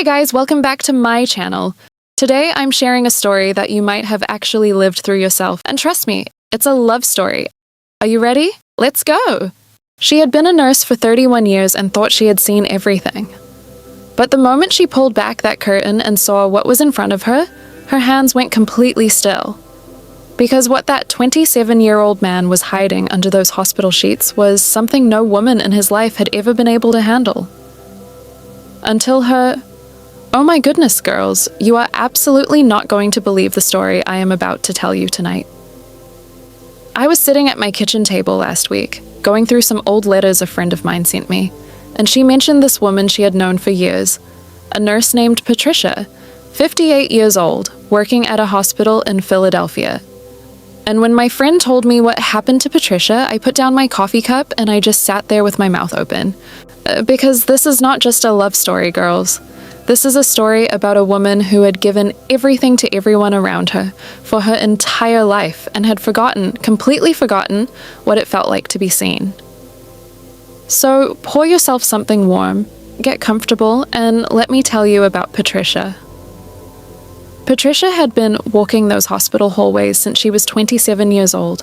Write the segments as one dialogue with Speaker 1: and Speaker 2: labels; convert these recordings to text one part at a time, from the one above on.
Speaker 1: Hey guys, welcome back to my channel. Today I'm sharing a story that you might have actually lived through yourself, and trust me, it's a love story. Are you ready? Let's go! She had been a nurse for 31 years and thought she had seen everything. But the moment she pulled back that curtain and saw what was in front of her, her hands went completely still. Because what that 27-year-old man was hiding under those hospital sheets was something no woman in his life had ever been able to handle. Until her... Oh my goodness, girls, you are absolutely not going to believe the story I am about to tell you tonight. I was sitting at my kitchen table last week, going through some old letters a friend of mine sent me, and she mentioned this woman she had known for years, a nurse named Patricia, 58 years old, working at a hospital in Philadelphia. And when my friend told me what happened to Patricia, I put down my coffee cup and I just sat there with my mouth open. Because this is not just a love story, girls. This is a story about a woman who had given everything to everyone around her for her entire life and had completely forgotten, what it felt like to be seen. So pour yourself something warm, get comfortable, and let me tell you about Patricia. Patricia had been walking those hospital hallways since she was 27 years old,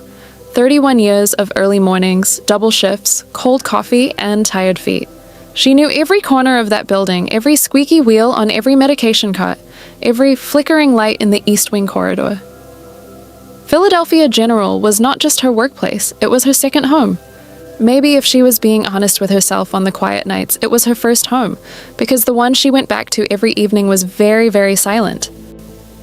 Speaker 1: 31 years of early mornings, double shifts, cold coffee, and tired feet. She knew every corner of that building, every squeaky wheel on every medication cart, every flickering light in the East Wing corridor. Philadelphia General was not just her workplace, it was her second home. Maybe if she was being honest with herself on the quiet nights, it was her first home, because the one she went back to every evening was very, very silent.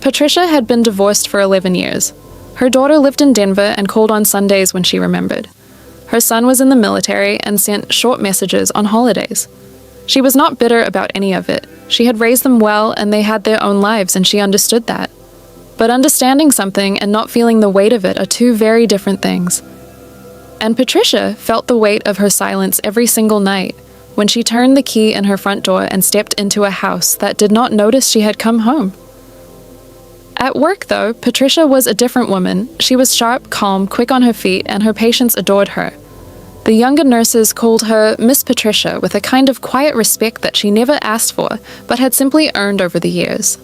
Speaker 1: Patricia had been divorced for 11 years. Her daughter lived in Denver and called on Sundays when she remembered. Her son was in the military and sent short messages on holidays. She was not bitter about any of it. She had raised them well and they had their own lives, and she understood that. But understanding something and not feeling the weight of it are two very different things. And Patricia felt the weight of her silence every single night when she turned the key in her front door and stepped into a house that did not notice she had come home. At work, though, Patricia was a different woman. She was sharp, calm, quick on her feet, and her patients adored her. The younger nurses called her Miss Patricia with a kind of quiet respect that she never asked for, but had simply earned over the years.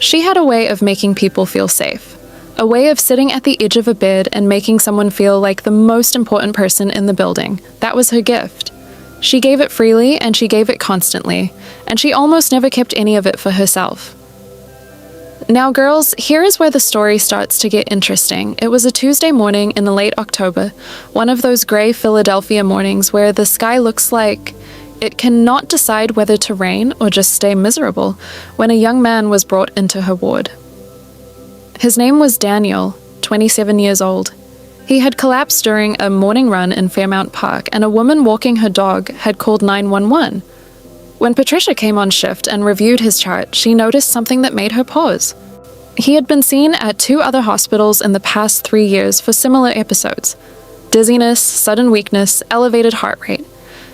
Speaker 1: She had a way of making people feel safe, a way of sitting at the edge of a bed and making someone feel like the most important person in the building. That was her gift. She gave it freely, and she gave it constantly, and she almost never kept any of it for herself. Now, girls, here is where the story starts to get interesting. It was a Tuesday morning in the late October, one of those gray Philadelphia mornings where the sky looks like it cannot decide whether to rain or just stay miserable, when a young man was brought into her ward. His name was Daniel, 27 years old. He had collapsed during a morning run in Fairmount Park, and a woman walking her dog had called 911. When Patricia came on shift and reviewed his chart, she noticed something that made her pause. He had been seen at 2 other hospitals in the past 3 years for similar episodes: dizziness, sudden weakness, elevated heart rate.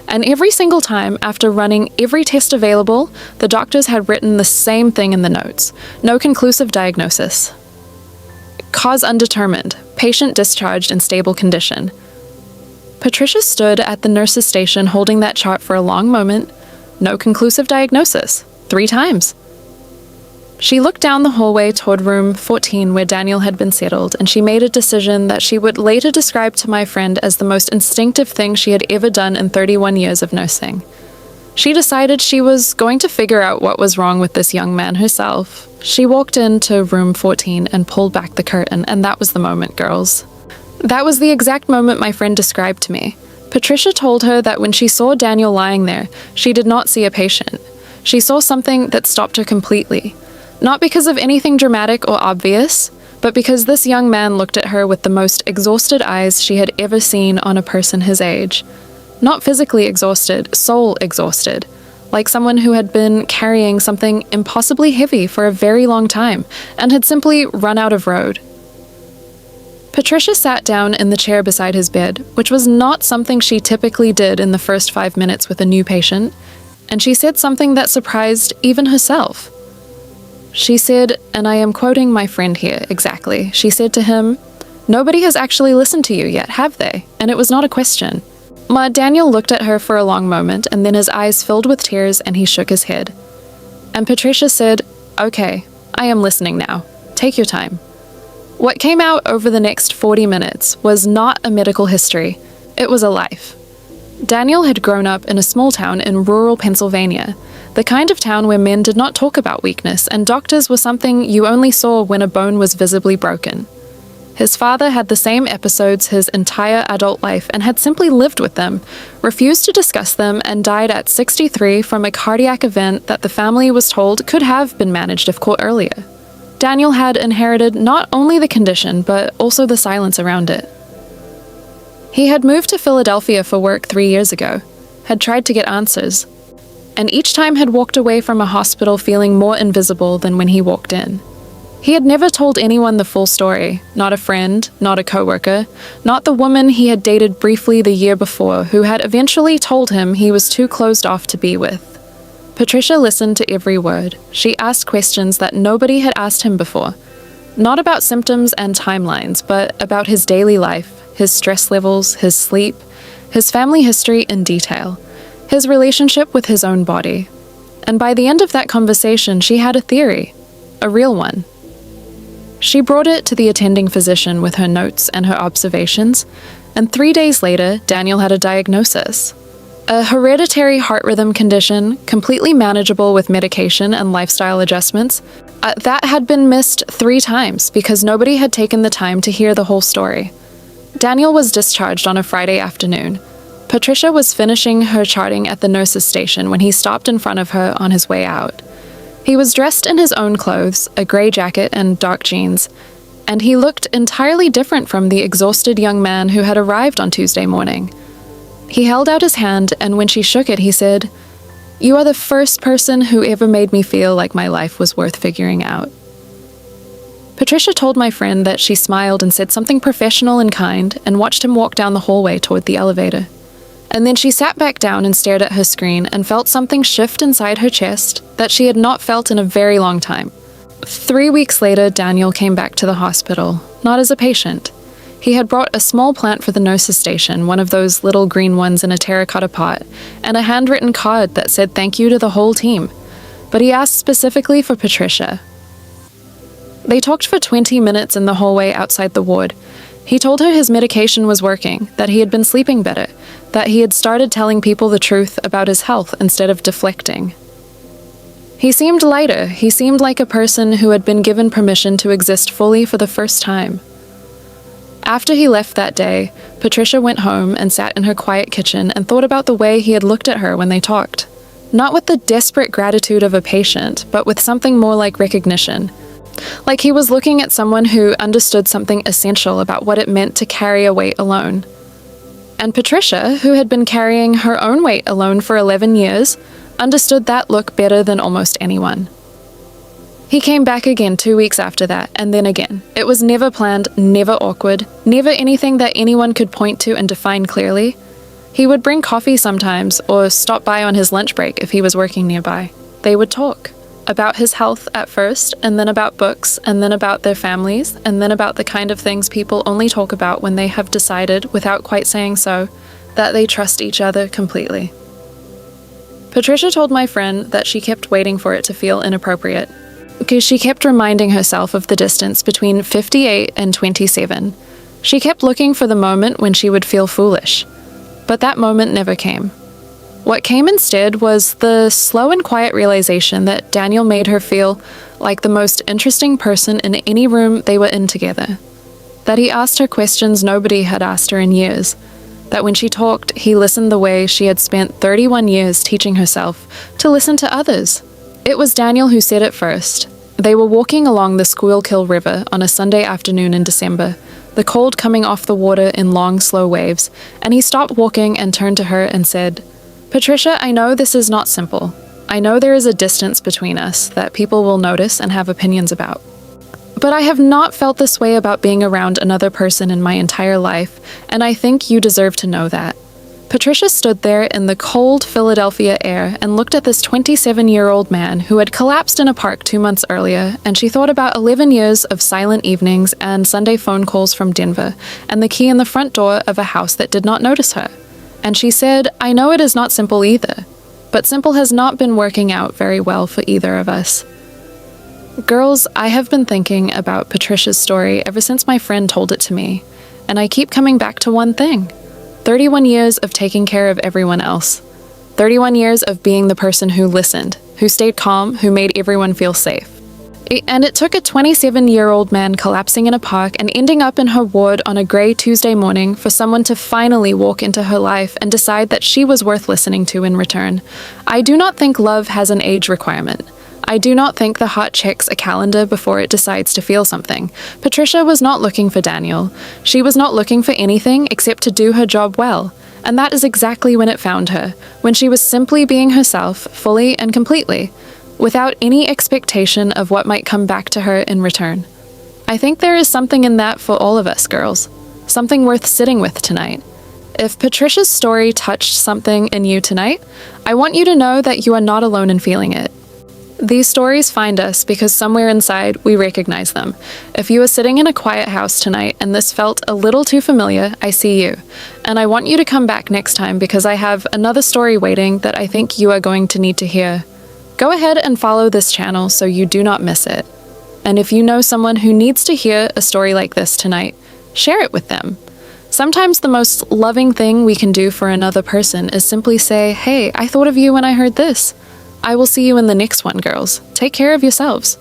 Speaker 1: And every single time, after running every test available, the doctors had written the same thing in the notes: no conclusive diagnosis. Cause undetermined, patient discharged in stable condition. Patricia stood at the nurse's station holding that chart for a long moment. No conclusive diagnosis. 3 times. She looked down the hallway toward room 14 where Daniel had been settled, and she made a decision that she would later describe to my friend as the most instinctive thing she had ever done in 31 years of nursing. She decided she was going to figure out what was wrong with this young man herself. She walked into room 14 and pulled back the curtain, and that was the moment, girls. That was the exact moment my friend described to me. Patricia told her that when she saw Daniel lying there, she did not see a patient. She saw something that stopped her completely. Not because of anything dramatic or obvious, but because this young man looked at her with the most exhausted eyes she had ever seen on a person his age. Not physically exhausted, soul exhausted. Like someone who had been carrying something impossibly heavy for a very long time and had simply run out of road. Patricia sat down in the chair beside his bed, which was not something she typically did in the first 5 minutes with a new patient, and she said something that surprised even herself. She said, and I am quoting my friend here exactly, she said to him, "Nobody has actually listened to you yet, have they?" And it was not a question. Daniel looked at her for a long moment, and then his eyes filled with tears and he shook his head. And Patricia said, "Okay, I am listening now. Take your time." What came out over the next 40 minutes was not a medical history, it was a life. Daniel had grown up in a small town in rural Pennsylvania, the kind of town where men did not talk about weakness and doctors were something you only saw when a bone was visibly broken. His father had the same episodes his entire adult life and had simply lived with them, refused to discuss them, and died at 63 from a cardiac event that the family was told could have been managed if caught earlier. Daniel had inherited not only the condition, but also the silence around it. He had moved to Philadelphia for work 3 years ago, had tried to get answers, and each time had walked away from a hospital feeling more invisible than when he walked in. He had never told anyone the full story, not a friend, not a coworker, not the woman he had dated briefly the year before who had eventually told him he was too closed off to be with. Patricia listened to every word. She asked questions that nobody had asked him before. Not about symptoms and timelines, but about his daily life, his stress levels, his sleep, his family history in detail, his relationship with his own body. And by the end of that conversation, she had a theory, a real one. She brought it to the attending physician with her notes and her observations, and 3 days later, Daniel had a diagnosis. A hereditary heart rhythm condition, completely manageable with medication and lifestyle adjustments, that had been missed 3 times because nobody had taken the time to hear the whole story. Daniel was discharged on a Friday afternoon. Patricia was finishing her charting at the nurse's station when he stopped in front of her on his way out. He was dressed in his own clothes, a grey jacket and dark jeans, and he looked entirely different from the exhausted young man who had arrived on Tuesday morning. He held out his hand, and when she shook it, he said, "You are the first person who ever made me feel like my life was worth figuring out." Patricia told my friend that she smiled and said something professional and kind and watched him walk down the hallway toward the elevator. And then she sat back down and stared at her screen and felt something shift inside her chest that she had not felt in a very long time. 3 weeks later, Daniel came back to the hospital, not as a patient. He had brought a small plant for the nurse's station, one of those little green ones in a terracotta pot, and a handwritten card that said thank you to the whole team. But he asked specifically for Patricia. They talked for 20 minutes in the hallway outside the ward. He told her his medication was working, that he had been sleeping better, that he had started telling people the truth about his health instead of deflecting. He seemed lighter. He seemed like a person who had been given permission to exist fully for the first time. After he left that day, Patricia went home and sat in her quiet kitchen and thought about the way he had looked at her when they talked. Not with the desperate gratitude of a patient, but with something more like recognition. Like he was looking at someone who understood something essential about what it meant to carry a weight alone. And Patricia, who had been carrying her own weight alone for 11 years, understood that look better than almost anyone. He came back again 2 weeks after that, and then again. It was never planned, never awkward, never anything that anyone could point to and define clearly. He would bring coffee sometimes, or stop by on his lunch break if he was working nearby. They would talk. About his health at first, and then about books, and then about their families, and then about the kind of things people only talk about when they have decided, without quite saying so, that they trust each other completely. Patricia told my friend that she kept waiting for it to feel inappropriate, because she kept reminding herself of the distance between 58 and 27. She kept looking for the moment when she would feel foolish, but that moment never came. What came instead was the slow and quiet realization that Daniel made her feel like the most interesting person in any room they were in together. That he asked her questions nobody had asked her in years. That when she talked, he listened the way she had spent 31 years teaching herself to listen to others. It was Daniel who said it first. They were walking along the Squealkill River on a Sunday afternoon in December, the cold coming off the water in long, slow waves, and he stopped walking and turned to her and said, "Patricia, I know this is not simple. I know there is a distance between us that people will notice and have opinions about. But I have not felt this way about being around another person in my entire life, and I think you deserve to know that." Patricia stood there in the cold Philadelphia air and looked at this 27-year-old man who had collapsed in a park 2 months earlier, and she thought about 11 years of silent evenings and Sunday phone calls from Denver, and the key in the front door of a house that did not notice her. And she said, "I know it is not simple either, but simple has not been working out very well for either of us. Girls, I have been thinking about Patricia's story ever since my friend told it to me, and I keep coming back to one thing. 31 years of taking care of everyone else. 31 years of being the person who listened, who stayed calm, who made everyone feel safe. And it took a 27-year-old man collapsing in a park and ending up in her ward on a grey Tuesday morning for someone to finally walk into her life and decide that she was worth listening to in return. I do not think love has an age requirement. I do not think the heart checks a calendar before it decides to feel something. Patricia was not looking for Daniel. She was not looking for anything except to do her job well. And that is exactly when it found her, when she was simply being herself, fully and completely, without any expectation of what might come back to her in return. I think there is something in that for all of us girls, something worth sitting with tonight. If Patricia's story touched something in you tonight, I want you to know that you are not alone in feeling it. These stories find us because somewhere inside we recognize them. If you are sitting in a quiet house tonight and this felt a little too familiar, I see you. And I want you to come back next time because I have another story waiting that I think you are going to need to hear. Go ahead and follow this channel so you do not miss it. And if you know someone who needs to hear a story like this tonight, share it with them. Sometimes the most loving thing we can do for another person is simply say, "Hey, I thought of you when I heard this." I will see you in the next one, girls. Take care of yourselves.